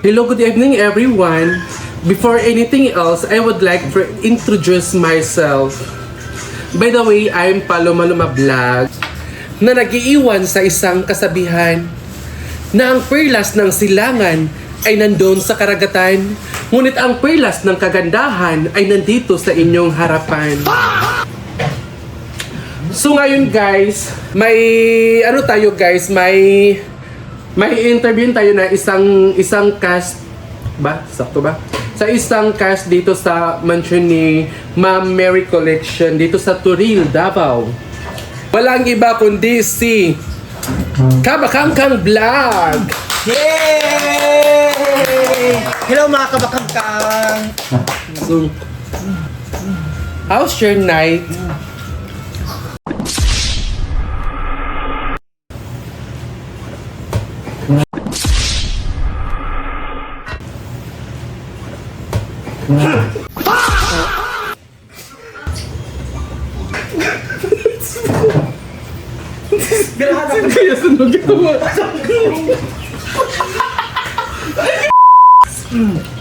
Hello, good evening everyone. Before anything else, I would like to introduce myself. By the way, I'm Paloma Vlog na nag-iiwan sa isang kasabihan na ang perlas ng silangan ay nandoon sa karagatan, ngunit ang perlas ng kagandahan ay nandito sa inyong harapan. So ngayon guys, may interview tayo na isang cast ba? Sakto ba? Sa isang cast dito sa mansion ni Ma'am Mary Collection dito sa Turil, Davao. Walang iba kundi si Kabakangkang Vlog. Yay! Hello mga kabakangkang! So, how's your night? Kaya sunog ito mo.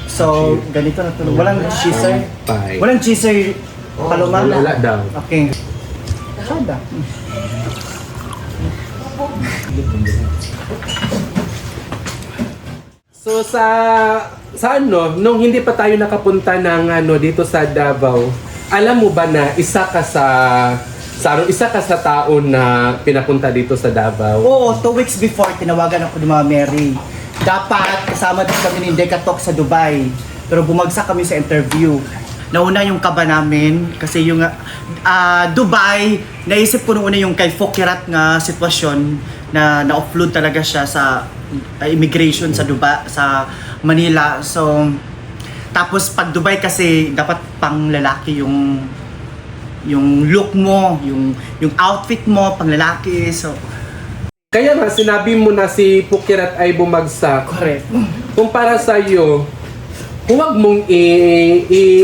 So, ganito na tulog. Walang cheeser? Bye. Walang cheeser, Paloma? Wala daw. Okay. Sada. So nung hindi pa tayo nakapunta ng dito sa Davao, alam mo ba na isa ka sa tao na pinapunta dito sa Davao? Oo, 2 weeks before, tinawagan ako ni Mama Mary. Dapat kasama din kami ni Decatok sa Dubai. Pero bumagsak kami sa interview. Nauna yung kaba namin kasi yung Dubai, naisip ko nung una yung kay Fokirat nga sitwasyon na na-offload talaga siya sa immigration sa Dubai, sa Manila. So, tapos pag Dubai kasi dapat pang lalaki yung look mo, yung outfit mo pang lalaki. So, Kaya nga sinabi mo na si Pukirat ay bumagsak. correct. Kung para sa iyo, huwag mong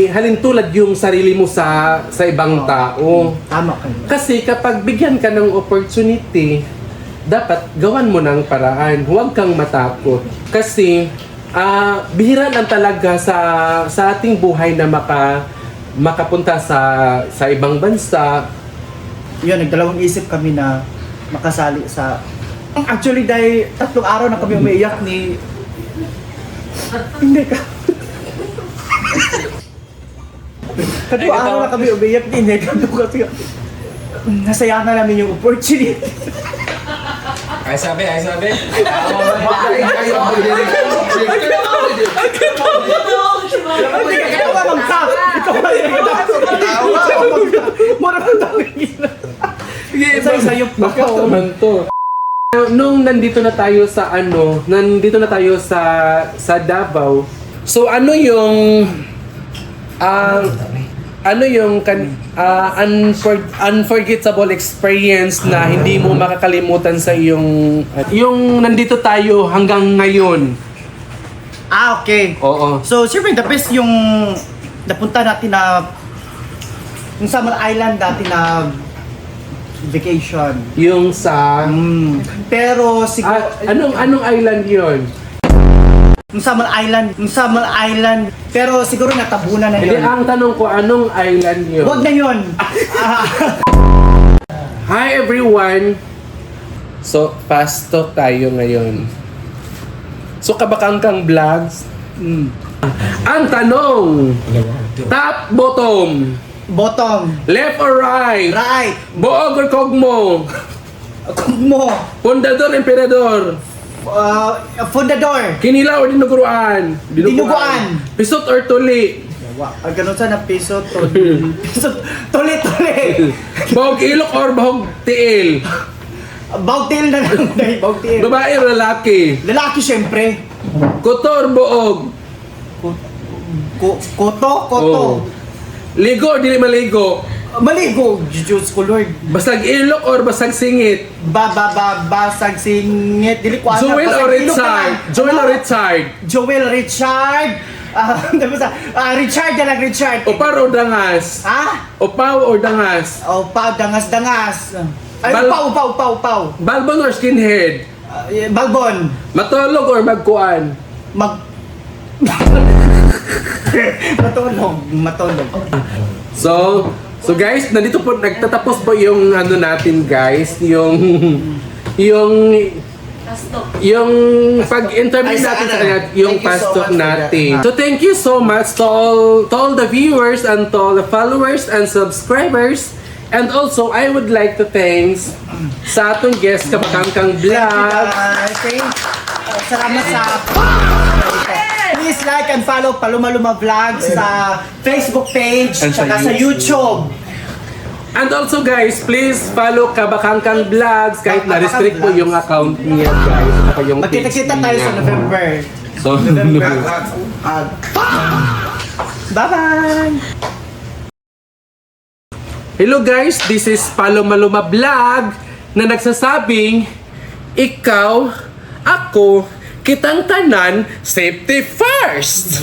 halintulad yung sarili mo sa ibang tao. Tama ka. Kasi kapag bigyan ka ng opportunity, dapat gawan mo ng paraan. Huwag kang matakot. Kasi bihira lang talaga sa ating buhay na makapunta sa ibang bansa. Yun, nagdalawang isip kami na makasali sa... Actually, dahil 3 araw na kami umiiyak ni... Hindi ka... 3 araw na kami umiiyak ni Nega kasi nasayang na namin yung opportunity. Ay sabi. Ikaw ba mag-tap? Ikaw ba mag-tap? Mura ko dami gila. Sayop ba ka? Naman to. Nung nandito na tayo sa Davao. So unforgettable experience na hindi mo makakalimutan sa yung nandito tayo hanggang ngayon. Okay. Oo. So, siyempre, the best yung napunta natin na yung Summer Island dati na vacation. Yung sa Pero siguro... anong island 'yon? Yung Summer Island. Pero siguro natabunan na Hindi, yun. ang tanong ko, anong island 'yon? Huwag na yun. Hi everyone! So, fast talk tayo ngayon. So, Kabakangkang Vlogs. Ang tanong, top, bottom, Bottom. left or right, Right. buog or kogmo, Mo. pundador, emperador, Fundador. kinila or dinuguruan, Dinuguan. pisot or tuli, Ganun sana piso. Tuli. bahog ilok or bahog tiil, Bautil na lang. Bautil. babae or lalaki, Lalaki siyempre. kuto or buog, Koto. oh. Ligo or dili maligo, Maligo. Diyos ko Lord. basag ilok or basag singit, Basag singit. Dili ko alam. Joel Basag or ilok Richard, naman. Joel or Richard, Joel Richard. Richard na lang, Richard. opar or dangas, Ha? opaw or dangas, Upaw, dangas. Ay, Bal- upaw. balbon or skinhead, Balbon. matulog or magkuan, Matulog. So guys, nandito po, nagtatapos po yung ano natin guys, yung pag-interview Ay, natin sa sana. kanya, yung Thank you so pastor much for that. natin. So thank you so much to all the viewers and to all the followers and subscribers. And also, I would like to thanks sa atong guest, Kabakangkang Thank you, Vlog. guys. Salamat sa... Please like and follow Paluma-Luma Vlogs sa Facebook page And sa tsaka sa YouTube. And also guys, please follow Kabakangkang Vlogs kahit Kabakang na-restrict po Vlogs. yung account niya guys. Saka yung page Magkita-kita tayo niya. sa November. So, Bye-bye! hello guys, this is Paloma-Luma Vlog na nagsasabing ikaw, ako, kitang tanan, safety first!